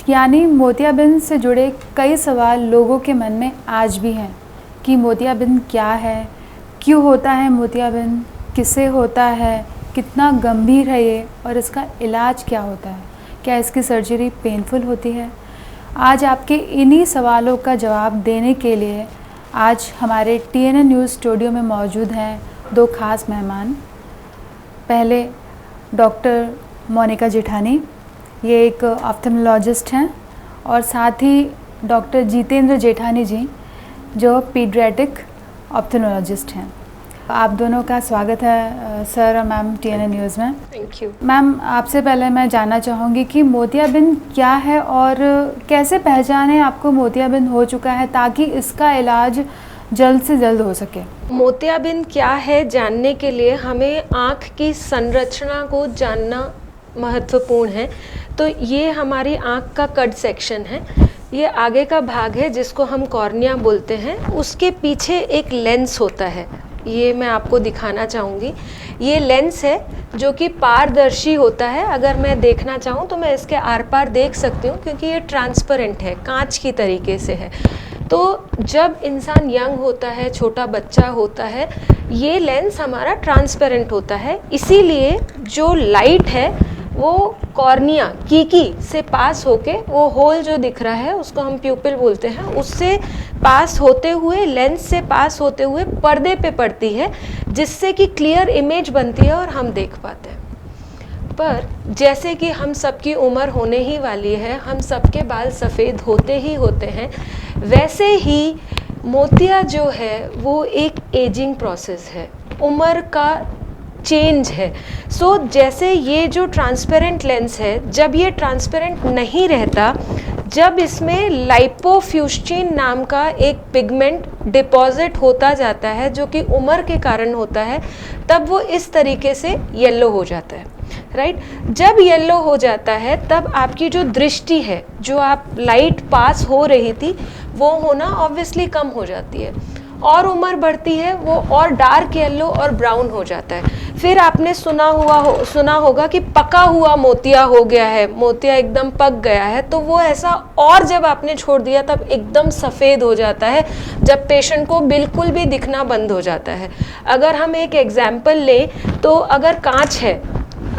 यानी मोतियाबिंद से जुड़े कई सवाल लोगों के मन में आज भी हैं कि मोतियाबिंद क्या है, क्यों होता है मोतियाबिंद, किससे होता है, कितना गंभीर है ये और इसका इलाज क्या होता है, क्या इसकी सर्जरी पेनफुल होती है। आज आपके इन्हीं सवालों का जवाब देने के लिए आज हमारे TNN न्यूज़ स्टूडियो में मौजूद हैं दो खास मेहमान। पहले डॉक्टर मोनिका जेठानी, ये एक ऑप्थेल्मोलॉजिस्ट हैं, और साथ ही डॉक्टर जितेंद्र जेठानी जी जो पीडियाट्रिक ऑप्थेल्मोलॉजिस्ट हैं। आप दोनों का स्वागत है सर और मैम TNN न्यूज़ में। थैंक यू मैम, आपसे पहले मैं जानना चाहूँगी कि मोतियाबिंद क्या है और कैसे पहचाने आपको मोतियाबिंद हो चुका है ताकि इसका इलाज जल्द से जल्द हो सके। मोतियाबिंद क्या है जानने के लिए हमें आँख की संरचना को जानना महत्वपूर्ण है। तो ये हमारी आँख का कट सेक्शन है, ये आगे का भाग है जिसको हम कॉर्निया बोलते हैं। उसके पीछे एक लेंस होता है, ये मैं आपको दिखाना चाहूँगी। ये लेंस है जो कि पारदर्शी होता है। अगर मैं देखना चाहूँ तो मैं इसके आर पार देख सकती हूँ क्योंकि ये ट्रांसपेरेंट है, कांच की तरीके से है। तो जब इंसान यंग होता है, छोटा बच्चा होता है, ये लेंस हमारा ट्रांसपेरेंट होता है। इसीलिए जो लाइट है वो कॉर्निया कीकी से पास होके, वो होल जो दिख रहा है उसको हम प्यूपिल बोलते हैं, उससे पास होते हुए, लेंस से पास होते हुए पर्दे पे पड़ती है, जिससे कि क्लियर इमेज बनती है और हम देख पाते हैं। पर जैसे कि हम सबकी उम्र होने ही वाली है, हम सबके बाल सफ़ेद होते ही होते हैं, वैसे ही मोतिया जो है वो एक एजिंग प्रोसेस है, उम्र का चेंज है। सो जैसे ये जो ट्रांसपेरेंट लेंस है, जब ये ट्रांसपेरेंट नहीं रहता, जब इसमें लाइपोफ्यूस्चिन नाम का एक पिगमेंट डिपॉजिट होता जाता है जो कि उम्र के कारण होता है, तब वो इस तरीके से येलो हो जाता है, राइट। जब येलो हो जाता है तब आपकी जो दृष्टि है, जो आप लाइट पास हो रही थी, वो होना ऑब्वियसली कम हो जाती है, और उम्र बढ़ती है वो और डार्क येलो और ब्राउन हो जाता है। फिर आपने सुना होगा कि पका हुआ मोतिया हो गया है, मोतिया एकदम पक गया है, तो वो ऐसा, और जब आपने छोड़ दिया तब एकदम सफ़ेद हो जाता है, जब पेशेंट को बिल्कुल भी दिखना बंद हो जाता है। अगर हम एक एग्जाम्पल लें तो अगर कांच है,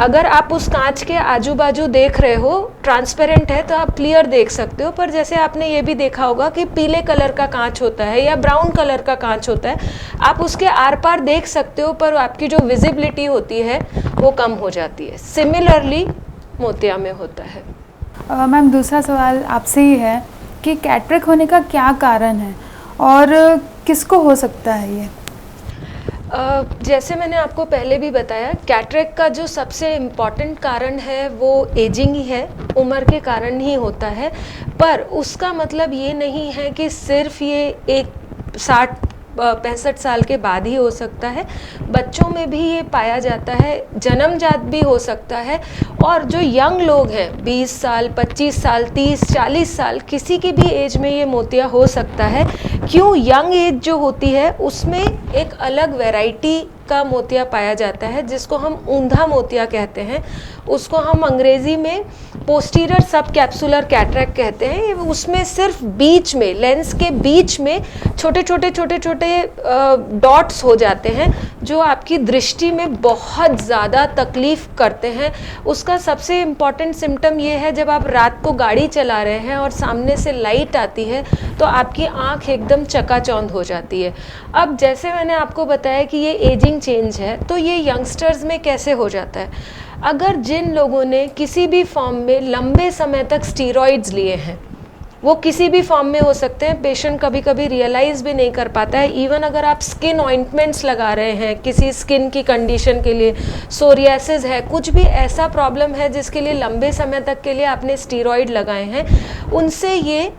अगर आप उस कांच के आजू बाजू देख रहे हो, ट्रांसपेरेंट है तो आप क्लियर देख सकते हो, पर जैसे आपने ये भी देखा होगा कि पीले कलर का कांच होता है या ब्राउन कलर का कांच होता है, आप उसके आर पार देख सकते हो पर आपकी जो विजिबिलिटी होती है वो कम हो जाती है। सिमिलरली मोतिया में होता है। मैम, दूसरा सवाल आपसे ही है कि कैटरेक्ट होने का क्या कारण है और किसको हो सकता है ये। जैसे मैंने आपको पहले भी बताया, कैटरेक्ट का जो सबसे इम्पॉर्टेंट कारण है वो एजिंग ही है, उम्र के कारण ही होता है। पर उसका मतलब ये नहीं है कि सिर्फ ये एक 65 साल के बाद ही हो सकता है। बच्चों में भी ये पाया जाता है, जन्मजात भी हो सकता है, और जो यंग लोग हैं 20 साल, 25 साल, 30, 40 साल, किसी की भी एज में ये मोतिया हो सकता है। क्यों? यंग एज जो होती है उसमें एक अलग वैरायटी का मोतिया पाया जाता है जिसको हम ऊंधा मोतिया कहते हैं। उसको हम अंग्रेज़ी में पोस्टीरियर सब कैप्सुलर कैटरेक्ट कहते हैं। उसमें सिर्फ बीच में, लेंस के बीच में छोटे छोटे डॉट्स हो जाते हैं जो आपकी दृष्टि में बहुत ज़्यादा तकलीफ़ करते हैं। उसका सबसे इम्पॉर्टेंट सिम्टम ये है, जब आप रात को गाड़ी चला रहे हैं और सामने से लाइट आती है तो आपकी आँख एकदम चकाचौंध हो जाती है। अब जैसे मैंने आपको बताया कि ये एजिंग चेंज है, तो ये यंगस्टर्स में कैसे हो जाता है? अगर जिन लोगों ने किसी भी फॉर्म में लंबे समय तक स्टीरॉइड्स लिए हैं, वो किसी भी फॉर्म में हो सकते हैं, पेशेंट कभी कभी रियलाइज़ भी नहीं कर पाता है। इवन अगर आप स्किन ऑइंटमेंट्स लगा रहे हैं किसी स्किन की कंडीशन के लिए, सोरियासिस है, कुछ भी ऐसा प्रॉब्लम है जिसके लिए लंबे समय तक के लिए आपने स्टीरॉइड लगाए हैं, उनसे ये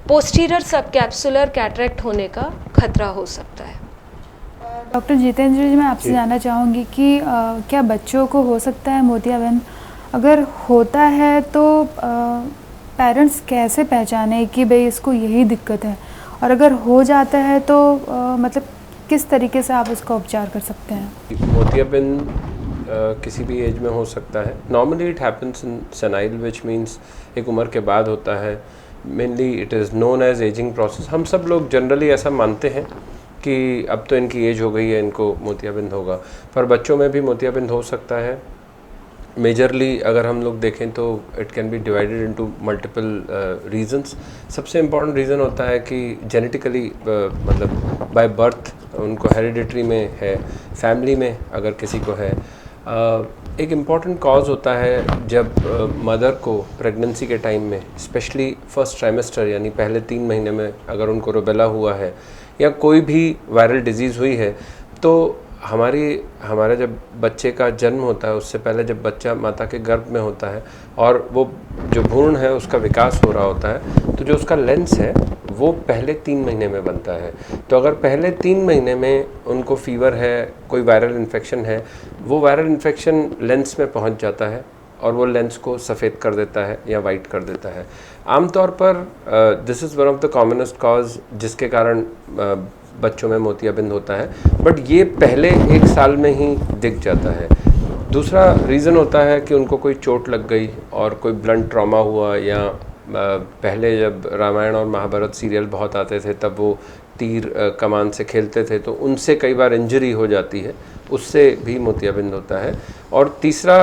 पोस्टीरियर सब कैप्सुलर कैटरेक्ट होने का खतरा हो सकता है। डॉक्टर जितेंद्र जी, मैं आपसे जानना चाहूँगी कि क्या बच्चों को हो सकता है मोतियाबिंद? अगर होता है तो पेरेंट्स कैसे पहचाने कि भाई इसको यही दिक्कत है, और अगर हो जाता है तो मतलब किस तरीके से आप इसका उपचार कर सकते हैं? मोतियाबिंद किसी भी एज में हो सकता है। Normally it happens in senile, which means एक उम्र के बाद होता है। Mainly it is known as ageing process. हम सब लोग जनरली ऐसा मानते हैं कि अब तो इनकी एज हो गई है, इनको मोतियाबिंद होगा, पर बच्चों में भी मोतियाबिंद हो सकता है। मेजरली अगर हम लोग देखें तो it can be divided into multiple reasons. सबसे इम्पॉर्टेंट रीज़न होता है कि जेनेटिकली मतलब बाय बर्थ उनको हेरिडिटरी में है, फैमिली में अगर किसी को है। एक इम्पॉर्टेंट कॉज होता है जब मदर को प्रेगनेंसी के टाइम में, स्पेशली फर्स्ट ट्राइमेस्टर यानी पहले 3 महीने में अगर उनको रूबेला हुआ है या कोई भी वायरल डिजीज़ हुई है, तो हमारे जब बच्चे का जन्म होता है उससे पहले जब बच्चा माता के गर्भ में होता है और वो जो भ्रूण है उसका विकास हो रहा होता है, तो जो उसका लेंस है वो पहले 3 महीने में बनता है। तो अगर पहले 3 महीने में उनको फीवर है, कोई वायरल इन्फेक्शन है, वो वायरल इन्फेक्शन लेंस में पहुंच जाता है और वो लेंस को सफ़ेद कर देता है या वाइट कर देता है। आमतौर पर this is one of the commonest cause जिसके कारण बच्चों में मोतियाबिंद होता है, बट ये पहले 1 साल में ही दिख जाता है। दूसरा रीज़न होता है कि उनको कोई चोट लग गई और कोई ब्लंट ट्रॉमा हुआ, या पहले जब रामायण और महाभारत सीरियल बहुत आते थे तब वो तीर कमान से खेलते थे, तो उनसे कई बार इंजरी हो जाती है, उससे भी मोतियाबिंद होता है। और तीसरा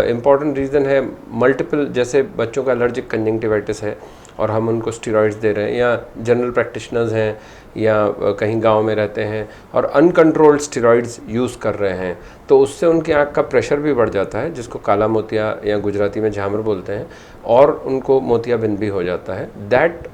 इम्पॉर्टेंट रीज़न है मल्टीपल, जैसे बच्चों का एलर्जिक कंजंक्टिवाइटिस है और हम उनको स्टेरॉइड्स दे रहे हैं, या जनरल प्रैक्टिशनर्स हैं या कहीं गांव में रहते हैं और अनकंट्रोल्ड स्टेरॉइड्स यूज़ कर रहे हैं, तो उससे उनकी आँख का प्रेशर भी बढ़ जाता है, जिसको काला मोतिया या गुजराती में झामर बोलते हैं, और उनको मोतियाबिंद भी हो जाता है।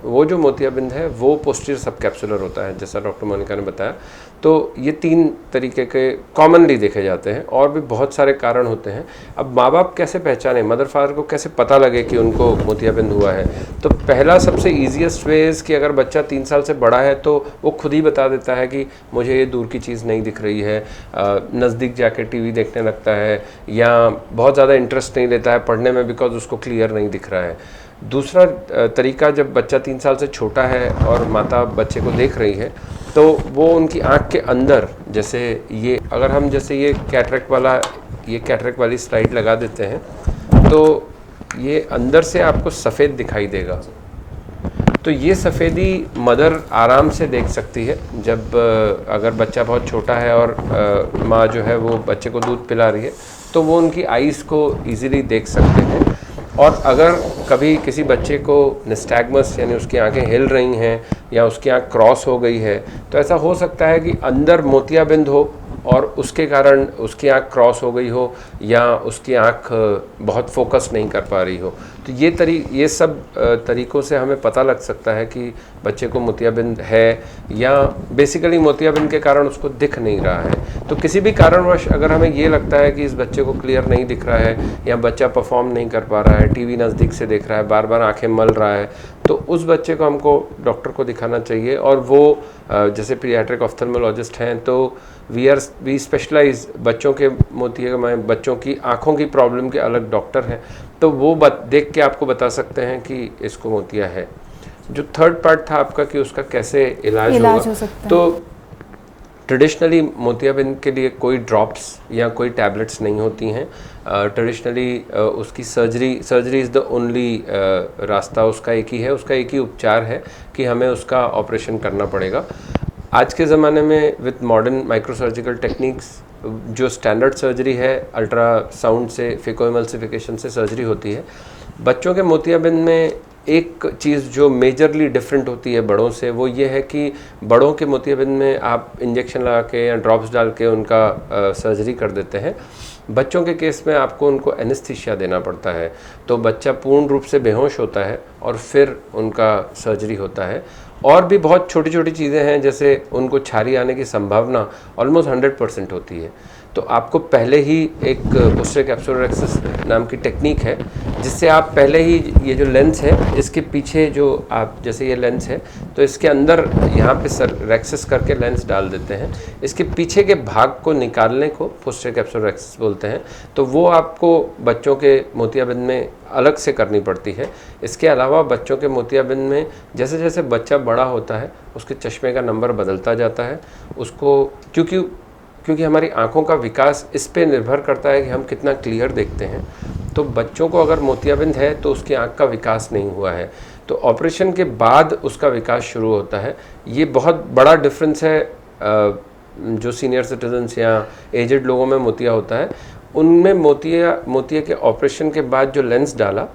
वो जो मोतियाबिंद है वो पोस्टीरियर सबकैप्सुलर होता है, जैसा डॉक्टर मोनिका ने बताया। तो ये 3 तरीके के कॉमनली देखे जाते हैं, और भी बहुत सारे कारण होते हैं। अब माँ बाप कैसे पहचाने, मदर फादर को कैसे पता लगे कि उनको मोतियाबिंद हुआ है? तो पहला सबसे ईजीएस्ट वे इज़ कि अगर बच्चा 3 साल से बड़ा है तो वो खुद ही बता देता है कि मुझे ये दूर की चीज़ नहीं दिख रही है, नज़दीक जाके टीवी देखने लगता है, या बहुत ज़्यादा इंटरेस्ट नहीं लेता है पढ़ने में बिकॉज उसको क्लियर नहीं दिख रहा है। दूसरा तरीका, जब बच्चा 3 साल से छोटा है और माता बच्चे को देख रही है, तो वो उनकी आँख के अंदर, जैसे ये अगर हम जैसे ये कैटरेक्ट वाली स्लाइड लगा देते हैं, तो ये अंदर से आपको सफ़ेद दिखाई देगा। तो ये सफ़ेदी मदर आराम से देख सकती है जब अगर बच्चा बहुत छोटा है और माँ जो है वो बच्चे को दूध पिला रही है, तो वो उनकी आइज़ को ईज़िली देख सकते हैं। और अगर कभी किसी बच्चे को निस्टैग्मस यानी उसकी आंखें हिल रही हैं या उसकी आंख क्रॉस हो गई है, तो ऐसा हो सकता है कि अंदर मोतियाबिंद हो और उसके कारण उसकी आंख क्रॉस हो गई हो, या उसकी आंख बहुत फोकस नहीं कर पा रही हो। तो ये सब तरीक़ों से हमें पता लग सकता है कि बच्चे को मोतियाबिंद है, या बेसिकली मोतियाबिंद के कारण उसको दिख नहीं रहा है। तो किसी भी कारणवश अगर हमें ये लगता है कि इस बच्चे को क्लियर नहीं दिख रहा है, या बच्चा परफॉर्म नहीं कर पा रहा है, टीवी नज़दीक से देख रहा है, बार बार आंखें मल रहा है, तो उस बच्चे को हमको डॉक्टर को दिखाना चाहिए। और वो जैसे पीडियाट्रिक ऑफ्थल्मोलॉजिस्ट हैं, तो वी स्पेशलाइज बच्चों की आँखों की प्रॉब्लम के अलग डॉक्टर हैं, तो वो देख के आपको बता सकते हैं कि इसको मोतिया है। जो थर्ड पार्ट था आपका कि उसका कैसे इलाज हो सकता है, तो ट्रेडिशनली मोतियाबिंद के लिए कोई ड्रॉप्स या कोई टैबलेट्स नहीं होती हैं। ट्रेडिशनली उसकी सर्जरी इज़ द ओनली रास्ता, उसका एक ही है, उसका एक ही उपचार है कि हमें उसका ऑपरेशन करना पड़ेगा। आज के ज़माने में विद मॉडर्न माइक्रोसर्जिकल टेक्निक्स जो स्टैंडर्ड सर्जरी है, अल्ट्रासाउंड से फेकोएमल्सिफिकेशन से सर्जरी होती है। बच्चों के मोतियाबिंद में एक चीज़ जो मेजरली डिफरेंट होती है बड़ों से, वो ये है कि बड़ों के मोतियाबिंद में आप इंजेक्शन लगा के या ड्रॉप्स डाल के उनका सर्जरी कर देते हैं। बच्चों के केस में आपको उनको एनेस्थीसिया देना पड़ता है, तो बच्चा पूर्ण रूप से बेहोश होता है और फिर उनका सर्जरी होता है। और भी बहुत छोटी छोटी चीज़ें हैं, जैसे उनको छारी आने की संभावना ऑलमोस्ट 100% होती है, तो आपको पहले ही एक पोस्टीरियर कैप्सुलर रेक्सिस नाम की टेक्निक है, जिससे आप पहले ही ये जो लेंस है इसके पीछे जो आप जैसे ये लेंस है तो इसके अंदर यहाँ पे रेक्सिस करके लेंस डाल देते हैं। इसके पीछे के भाग को निकालने को पोस्टीरियर कैप्सुलर रेक्सिस बोलते हैं। तो वो आपको बच्चों के मोतियाबिंद में अलग से करनी पड़ती है। इसके अलावा बच्चों के मोतियाबिंद में जैसे जैसे बच्चा बड़ा होता है उसके चश्मे का नंबर बदलता जाता है। उसको क्योंकि हमारी आँखों का विकास इस पे निर्भर करता है कि हम कितना क्लियर देखते हैं। तो बच्चों को अगर मोतियाबिंद है तो उसकी आँख का विकास नहीं हुआ है, तो ऑपरेशन के बाद उसका विकास शुरू होता है। ये बहुत बड़ा डिफरेंस है जो सीनियर सिटीजन्स या एजेड लोगों में मोतिया होता है, उनमें मोतिया के ऑपरेशन के बाद जो लेंस डाला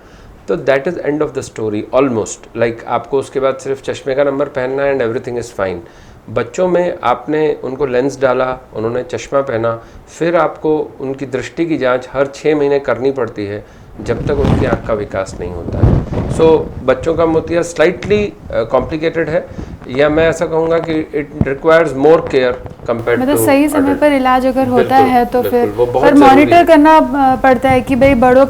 तो that is end of the story almost. Like आपको उसके बाद सिर्फ चश्मे का नंबर पहनना एंड एवरीथिंग इज़ फाइन। बच्चों में आपने उनको लेंस डाला, उन्होंने चश्मा पहना, फिर आपको उनकी दृष्टि की जांच हर 6 महीने करनी पड़ती है जब तक उनकी आँख का विकास नहीं होता है। सो बच्चों का मोतिया स्लाइटली कॉम्प्लिकेटेड है, या मैं ऐसा कहूँगा कि it requires more care compared to मतलब सही समय पर इलाज अगर होता है तो फिर पर मॉनिटर मॉनिटर करना पड़ता है कि भाई बड़ों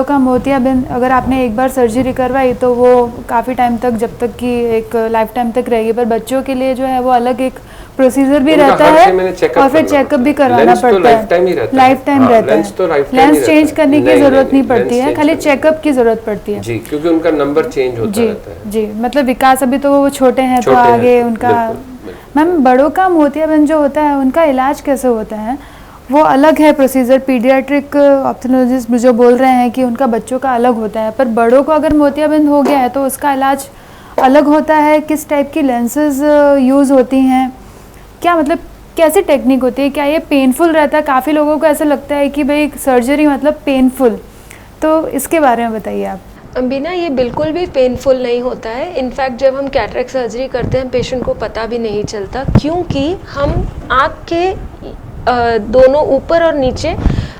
का मोतियाबिंद अगर आपने एक बार सर्जरी करवाई तो वो काफ़ी टाइम तक, जब तक कि एक लाइफ टाइम तक रहेगी। पर बच्चों के लिए जो है वो अलग एक प्रोसीजर भी रहता है और फिर चेकअप भी करवाना पड़ता है। लाइफ टाइम रहता है, लेंस चेंज करने की जरूरत नहीं पड़ती है, खाली चेकअप की जरूरत पड़ती है जी, क्योंकि उनका नंबर चेंज होता रहता है। जी, मतलब विकास अभी तो वो छोटे हैं तो आगे उनका। मैम बड़ों का मोतियाबिंद जो होता है उनका इलाज कैसे होता है? वो अलग है प्रोसीजर, पीडियाट्रिक ऑप्थेल्मोलॉजिस्ट जो बोल रहे हैं कि उनका बच्चों का अलग होता है, पर बड़ों को अगर मोतियाबिंद हो गया है तो उसका इलाज अलग होता है। किस टाइप की लेंसेज यूज़ होती हैं, क्या मतलब कैसी टेक्निक होती है? क्या ये पेनफुल रहता है? काफ़ी लोगों को ऐसा लगता है कि भाई सर्जरी मतलब पेनफुल, तो इसके बारे में बताइए आप। बिना, ये बिल्कुल भी पेनफुल नहीं होता है। इनफैक्ट जब हम कैटरेक्ट सर्जरी करते हैं पेशेंट को पता भी नहीं चलता, क्योंकि हम आँख के दोनों ऊपर और नीचे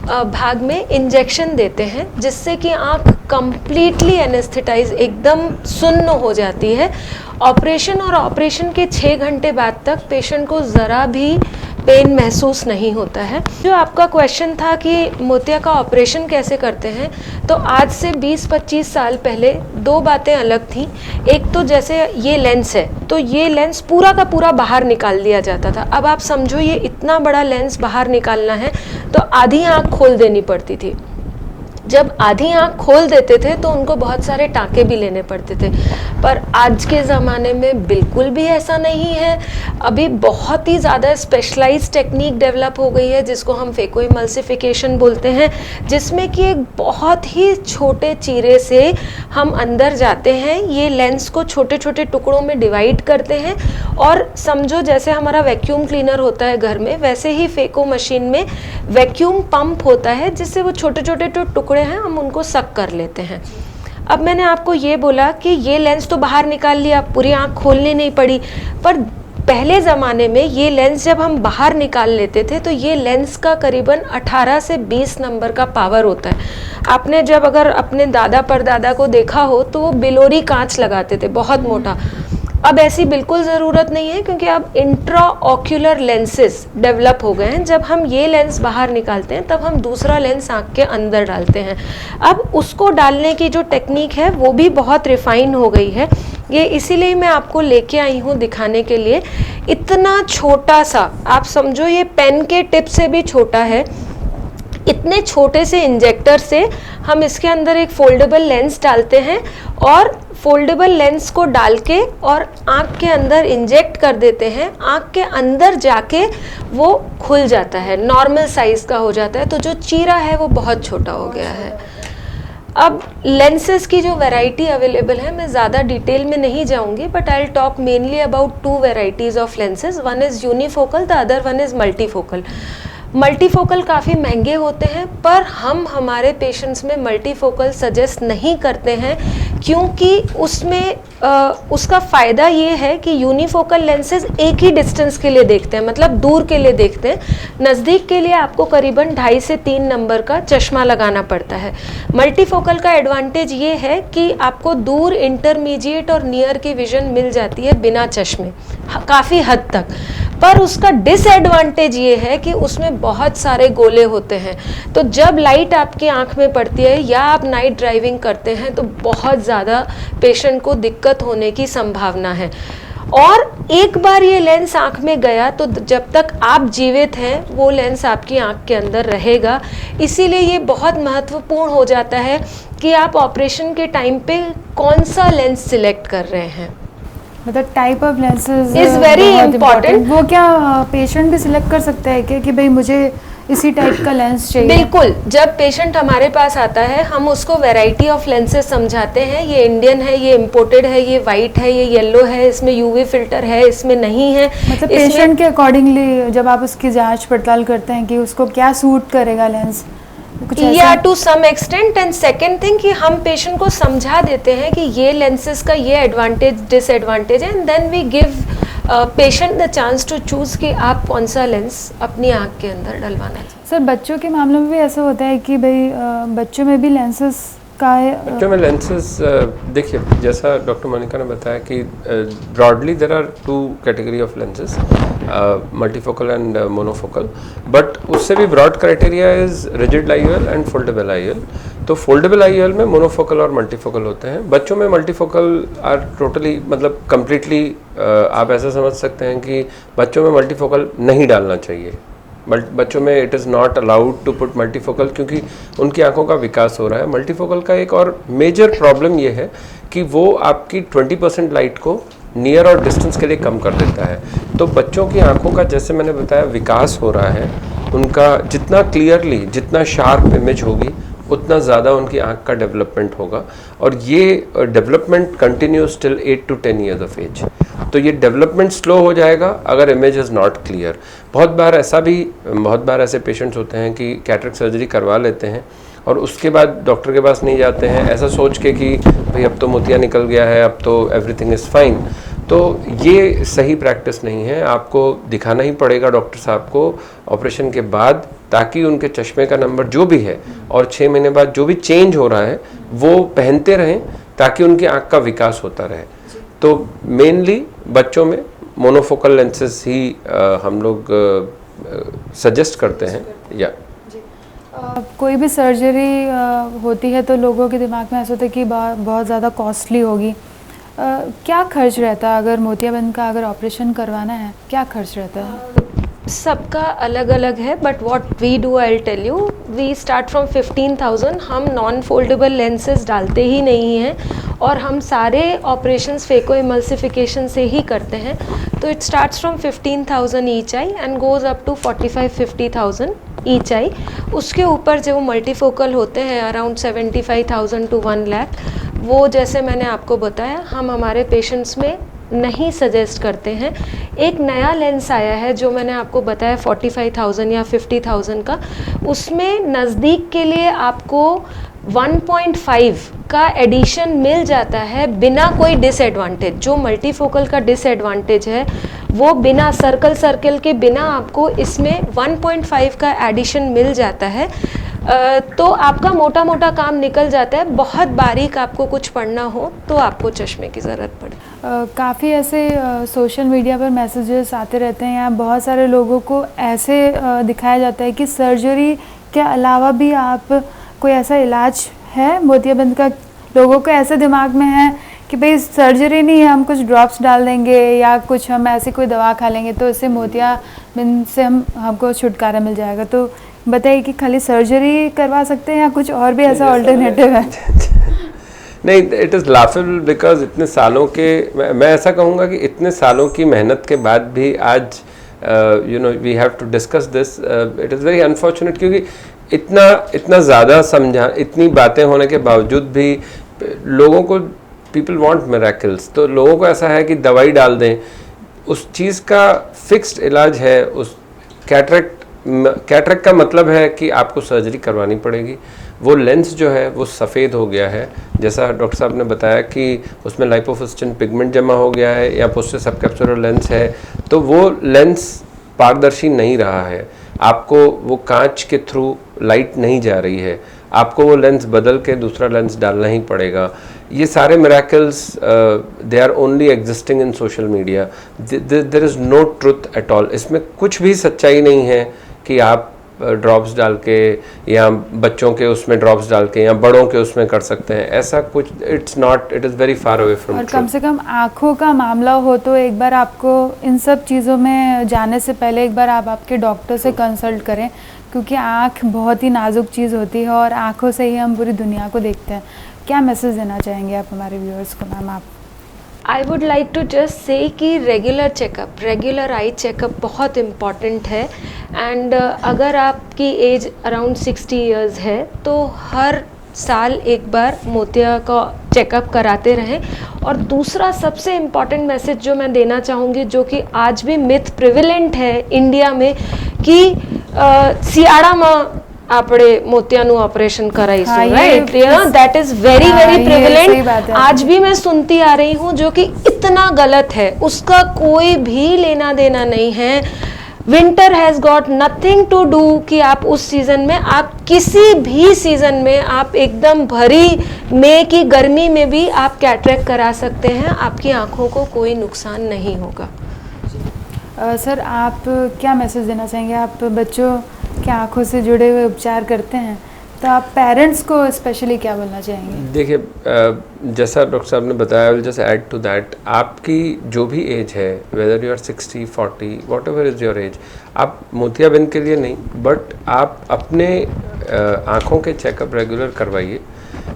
भाग में इंजेक्शन देते हैं जिससे कि आँख कंप्लीटली एनेस्थेटाइज, एकदम सुन्न हो जाती है। ऑपरेशन और ऑपरेशन के 6 घंटे बाद तक पेशेंट को ज़रा भी पेन महसूस नहीं होता है। जो आपका क्वेश्चन था कि मोतिया का ऑपरेशन कैसे करते हैं, तो आज से 20-25 साल पहले 2 बातें अलग थी। एक तो जैसे ये लेंस है तो ये लेंस पूरा का पूरा बाहर निकाल दिया जाता था। अब आप समझो ये इतना बड़ा लेंस बाहर निकालना है तो आधी आँख खोल देनी पड़ती थी। जब आधी आँख खोल देते थे तो उनको बहुत सारे टाँके भी लेने पड़ते थे, पर आज के ज़माने में बिल्कुल भी ऐसा नहीं है। अभी बहुत ही ज़्यादा स्पेशलाइज्ड टेक्निक डेवलप हो गई है जिसको हम फेको इमल्सिफिकेशन बोलते हैं, जिसमें कि एक बहुत ही छोटे चीरे से हम अंदर जाते हैं, ये लेंस को छोटे छोटे टुकड़ों में डिवाइड करते हैं और समझो जैसे हमारा वैक्यूम क्लीनर होता है घर में, वैसे ही फेको मशीन में वैक्यूम पंप होता है जिससे वो छोटे छोटे टुकड़े हैं हम उनको सक कर लेते हैं। अब मैंने आपको ये बोला कि ये लेंस तो बाहर निकाल लिया, पूरी आँख खोलनी नहीं पड़ी, पर पहले ज़माने में ये लेंस जब हम बाहर निकाल लेते थे तो ये लेंस का करीबन 18 से 20 नंबर का पावर होता है। आपने जब अगर अपने दादा परदादा को देखा हो तो वो बिलोरी कांच लगाते थे बहुत मोटा। अब ऐसी बिल्कुल ज़रूरत नहीं है क्योंकि अब इंट्रा ऑक्यूलर लेंसेज डेवलप हो गए हैं। जब हम ये लेंस बाहर निकालते हैं तब हम दूसरा लेंस आँख के अंदर डालते हैं। अब उसको डालने की जो टेक्निक है वो भी बहुत रिफाइन हो गई है। ये इसीलिए मैं आपको लेके आई हूँ दिखाने के लिए। इतना छोटा सा, आप समझो ये पेन के टिप से भी छोटा है, इतने छोटे से इंजेक्टर से हम इसके अंदर एक फोल्डेबल लेंस डालते हैं और फोल्डेबल लेंस को डाल के और आँख के अंदर इंजेक्ट कर देते हैं। आँख के अंदर जाके वो खुल जाता है, नॉर्मल साइज़ का हो जाता है, तो जो चीरा है वो बहुत छोटा हो गया है। अब लेंसेज की जो वैरायटी अवेलेबल है, मैं ज़्यादा डिटेल में नहीं जाऊंगी, but I will talk mainly about 2 varieties of lenses. One is यूनिफोकल, the other one is multifocal. Multifocal काफ़ी महंगे होते हैं, पर हम हमारे पेशेंट्स में मल्टीफोकल सजेस्ट नहीं करते हैं क्योंकि उसमें उसका फ़ायदा ये है कि यूनिफोकल लेंसेज एक ही डिस्टेंस के लिए देखते हैं, मतलब दूर के लिए देखते हैं। नज़दीक के लिए आपको करीबन 2.5 से 3 नंबर का चश्मा लगाना पड़ता है। मल्टीफोकल का एडवांटेज ये है कि आपको दूर, इंटरमीडिएट और नियर की विज़न मिल जाती है बिना चश्मे काफ़ी हद तक। पर उसका डिसएडवांटेज ये है कि उसमें बहुत सारे गोले होते हैं, तो जब लाइट आपकी आंख में पड़ती है या आप नाइट ड्राइविंग करते हैं तो बहुत ज़्यादा पेशेंट को दिक्कत होने की संभावना है। और एक बार ये लेंस आंख में गया तो जब तक आप जीवित हैं वो लेंस आपकी आंख के अंदर रहेगा। इसीलिए ये बहुत महत्वपूर्ण हो जाता है कि आप ऑपरेशन के टाइम पे कौन सा लेंस सिलेक्ट कर रहे हैं। मतलब type of lenses Is very important. वो क्या पेशेंट भी सिलेक्ट कर सकता है क्या कि भाई मुझे इसी टाइप का लेंस चाहिए? बिल्कुल, जब पेशेंट हमारे पास आता है हम उसको वैरायटी ऑफ लेंसेज समझाते हैं, ये इंडियन है, ये इम्पोर्टेड है, ये वाइट है, ये येलो है, इसमें यूवी फिल्टर है, इसमें नहीं है। मतलब पेशेंट के अकॉर्डिंगली जब आप उसकी जांच पड़ताल करते हैं कि उसको क्या सूट करेगा लेंस, कुछ ऐसा? या to some extent. And second thing कि हम पेशेंट को समझा देते हैं कि ये लेंसेज का ये एडवांटेज डिसएडवांटेज है, and then we give patient the chance to choose कि आप कौन सा लेंस अपनी आँख के अंदर डलवाना चाहिए। सर बच्चों के मामले में भी ऐसा होता है कि भाई बच्चों में भी लेंसेज का बच्चों में लेंसेज देखिए, जैसा डॉक्टर मोनिका ने बताया कि broadly there are 2 category of lenses, multifocal and monofocal, but उससे भी broad criteria is rigid IOL and foldable IOL। तो फोल्डेबल IOL में मोनोफोकल और मल्टीफोकल होते हैं। बच्चों में मल्टीफोकल आर टोटली मतलब कम्प्लीटली आप ऐसा समझ सकते हैं कि बच्चों में मल्टीफोकल नहीं डालना चाहिए। बच्चों में it is not allowed to put multifocal, क्योंकि उनकी आंखों का विकास हो रहा है। मल्टीफोकल का एक और मेजर प्रॉब्लम ये है कि वो आपकी 20% लाइट को नियर और डिस्टेंस के लिए कम कर देता है। तो बच्चों की आंखों का, जैसे मैंने बताया, विकास हो रहा है, उनका जितना क्लियरली, जितना शार्प इमेज होगी उतना ज़्यादा उनकी आंख का डेवलपमेंट होगा, और ये development continues till 8 to 10 years of age. तो ये डेवलपमेंट स्लो हो जाएगा अगर इमेज इज़ नॉट क्लियर। बहुत बार ऐसे पेशेंट्स होते हैं कि कैटरेक्ट सर्जरी करवा लेते हैं और उसके बाद डॉक्टर के पास नहीं जाते हैं, ऐसा सोच के कि भाई अब तो मोतिया निकल गया है, अब तो एवरीथिंग इज़ फाइन। तो ये सही प्रैक्टिस नहीं है। आपको दिखाना ही पड़ेगा डॉक्टर साहब को ऑपरेशन के बाद, ताकि उनके चश्मे का नंबर जो भी है और 6 महीने बाद जो भी चेंज हो रहा है वो पहनते रहें, ताकि उनकी आँख का विकास होता रहे। तो मेनली बच्चों में मोनोफोकल लेंसेज ही हम लोग सजेस्ट करते हैं। या कोई भी सर्जरी होती है तो लोगों के दिमाग में ऐसा होता है कि बहुत ज़्यादा कॉस्टली होगी। क्या खर्च रहता है अगर मोतियाबिंद का अगर ऑपरेशन करवाना है, क्या खर्च रहता है? सबका अलग अलग है, but what we do I tell you, we start from 15,000। हम नॉन फोल्डेबल लेंसेज डालते ही नहीं हैं और हम सारे ऑपरेशंस फेको इमल्सिफिकेशन से ही करते हैं। तो it starts from 15,000 each eye and goes up to 45-50,000 each eye. उसके ऊपर जो मल्टीफोकल होते हैं अराउंड 75,000 to 1 लाख, वो जैसे मैंने आपको बताया हम हमारे पेशेंट्स में नहीं सजेस्ट करते हैं। एक नया लेंस आया है जो मैंने आपको बताया 45,000 या 50,000 का, उसमें नज़दीक के लिए आपको 1.5 का एडिशन मिल जाता है बिना कोई डिसएडवांटेज। जो मल्टीफोकल का डिसएडवांटेज है वो बिना सर्कल के बिना आपको इसमें 1.5 का एडिशन मिल जाता है। तो आपका मोटा मोटा काम निकल जाता है। बहुत बारीक आपको कुछ पढ़ना हो तो आपको चश्मे की ज़रूरत पड़े। काफ़ी ऐसे सोशल मीडिया पर मैसेजेस आते रहते हैं, या बहुत सारे लोगों को ऐसे दिखाया जाता है कि सर्जरी के अलावा भी आप कोई ऐसा इलाज है मोतियाबिंद का। लोगों को ऐसे दिमाग में है कि भाई सर्जरी नहीं है, हम कुछ ड्रॉप्स डाल देंगे या कुछ हम ऐसी कोई दवा खा लेंगे तो इससे मोतियाबिंद से हमको छुटकारा मिल जाएगा। तो बताइए कि खाली सर्जरी करवा सकते हैं या कुछ और भी ऐसा ऑल्टरनेटिव है? नहीं, इट इज़ लाफेबल बिकॉज इतने सालों के, मैं ऐसा कहूँगा कि इतने सालों की मेहनत के बाद भी आज we have to discuss this. It is very unfortunate, क्योंकि इतना ज़्यादा समझा, इतनी बातें होने के बावजूद भी लोगों को, पीपल वांट मिरेकल्स। तो लोगों को ऐसा है कि दवाई डाल दें, उस चीज़ का फिक्स्ड इलाज है। उस कैटरेक्ट का मतलब है कि आपको सर्जरी करवानी पड़ेगी। वो लेंस जो है वो सफ़ेद हो गया है, जैसा डॉक्टर साहब ने बताया कि उसमें लाइपोफिस्टिन पिगमेंट जमा हो गया है या पोस्टर सबकैप्सुलर लेंस है, तो वो लेंस पारदर्शी नहीं रहा है। आपको वो कांच के थ्रू लाइट नहीं जा रही है, आपको वो लेंस बदल के दूसरा लेंस डालना ही पड़ेगा। ये सारे miracles they are only existing in social media. There is no truth at all. इसमें कुछ भी सच्चाई नहीं है कि आप ड्रॉप्स डाल के या बच्चों के उसमें ड्रॉप्स डाल के या बड़ों के उसमें कर सकते हैं, ऐसा कुछ it's not, it is very far away from. और कम से कम आँखों का मामला हो तो एक बार आपको इन सब चीज़ों में जाने से पहले एक बार आप आपके डॉक्टर से कंसल्ट करें, क्योंकि आँख बहुत ही नाजुक चीज़ होती है और आँखों से ही हम पूरी दुनिया को देखते हैं। क्या मैसेज देना चाहेंगे आप हमारे व्यूअर्स को, मैम? आप I would like to just say कि रेगुलर आई चेकअप बहुत इम्पॉर्टेंट है। एंड अगर आपकी एज अराउंड 60 इयर्स है तो हर साल एक बार मोतिया का चेकअप कराते रहें। और दूसरा सबसे इम्पॉर्टेंट मैसेज जो मैं देना चाहूँगी, जो कि आज भी मिथ प्रिविलेंट है इंडिया में, कि सियाड़ा में આપણે મોતિયાનું ઓપરેશન कराइશું, right? That is very prevalent. आज भी मैं सुनती आ रही हूँ, जो कि इतना गलत है, उसका कोई भी लेना देना नहीं है। Winter has got nothing to do कि आप उस सीज़न में, आप किसी भी सीज़न में, आप एकदम भरी मई की गर्मी में भी आप कैटरेक्ट करा सकते हैं, आपकी आँखों को कोई नुकसान नहीं होगा। सर, आप क्या मैसेज देना चाहेंगे? आप बच्चों के आँखों से जुड़े हुए उपचार करते हैं, तो आप पेरेंट्स को स्पेशली क्या बोलना चाहेंगे? देखिए, जैसा डॉक्टर साहब ने बताया, will just add to that, आपकी जो भी एज है, whether you are 60, 40, whatever is your age, आप मोतियाबिंद के लिए नहीं, बट आप अपने आँखों के चेकअप रेगुलर करवाइए।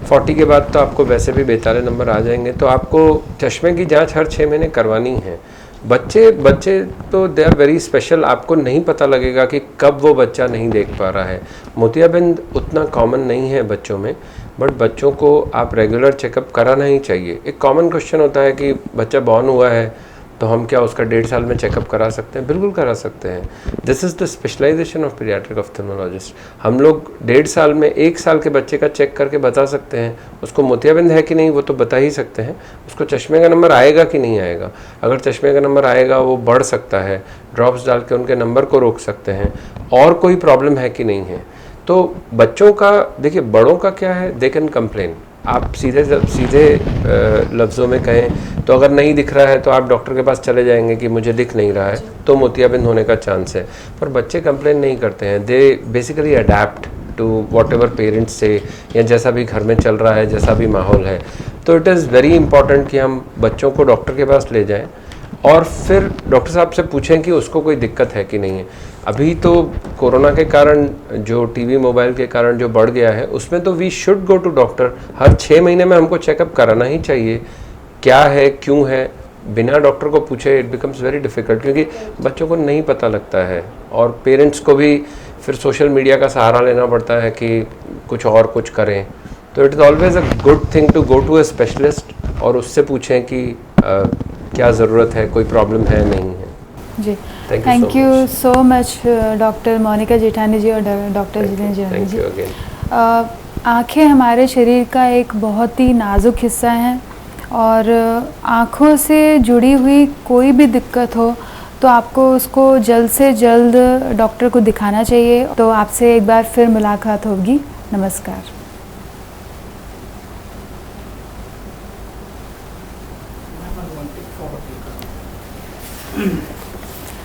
40 के बाद तो आपको वैसे भी बेताले नंबर आ जाएंगे, तो आपको चश्मे की जांच हर 6 महीने करवानी है। बच्चे तो दे आर वेरी स्पेशल, आपको नहीं पता लगेगा कि कब वो बच्चा नहीं देख पा रहा है। मोतियाबिंद उतना कॉमन नहीं है बच्चों में, बट बच्चों को आप रेगुलर चेकअप कराना ही चाहिए। एक कॉमन क्वेश्चन होता है कि बच्चा बॉर्न हुआ है तो हम क्या उसका 1.5 साल में चेकअप करा सकते हैं? बिल्कुल करा सकते हैं। This is the specialisation of paediatric ophthalmologist. हम लोग 1.5 साल में 1 साल के बच्चे का चेक करके बता सकते हैं उसको मोतियाबिंद है कि नहीं, वो तो बता ही सकते हैं। उसको चश्मे का नंबर आएगा कि नहीं आएगा। अगर चश्मे का नंबर आएगा, वो बढ़ सकता है, ड्रॉप्स डाल के उनके नंबर को रोक सकते हैं, और कोई प्रॉब्लम है कि नहीं है। तो बच्चों का देखिए, बड़ों का क्या है, दे कैन कंप्लेन। आप सीधे लफ्ज़ों में कहें तो अगर नहीं दिख रहा है तो आप डॉक्टर के पास चले जाएंगे कि मुझे दिख नहीं रहा है, तो मोतियाबिंद होने का चांस है। पर बच्चे कंप्लेन नहीं करते हैं, they basically adapt to whatever parents से, या जैसा भी घर में चल रहा है, जैसा भी माहौल है। तो इट इज़ वेरी इंपॉर्टेंट कि हम बच्चों को डॉक्टर के पास ले जाएं और फिर डॉक्टर साहब से पूछें कि उसको कोई दिक्कत है कि नहीं है। अभी तो कोरोना के कारण, जो टीवी मोबाइल के कारण जो बढ़ गया है, उसमें तो we should go to doctor. हर 6 महीने में हमको चेकअप कराना ही चाहिए। क्या है, क्यों है, बिना डॉक्टर को पूछे इट बिकम्स वेरी डिफ़िकल्ट, क्योंकि बच्चों को नहीं पता लगता है, और पेरेंट्स को भी फिर सोशल मीडिया का सहारा लेना पड़ता है कि कुछ और कुछ करें। तो it is always a good thing to go to a specialist और उससे पूछें कि क्या ज़रूरत है, कोई प्रॉब्लम है, नहीं है। जी, thank you so much doctor Monika Jethani ji और डॉक्टर जितेंद्र जेठानी जी। आँखें हमारे शरीर का एक बहुत ही नाजुक हिस्सा हैं, और आँखों से जुड़ी हुई कोई भी दिक्कत हो तो आपको उसको जल्द से जल्द डॉक्टर को दिखाना चाहिए। तो आपसे एक बार फिर मुलाकात होगी। नमस्कार।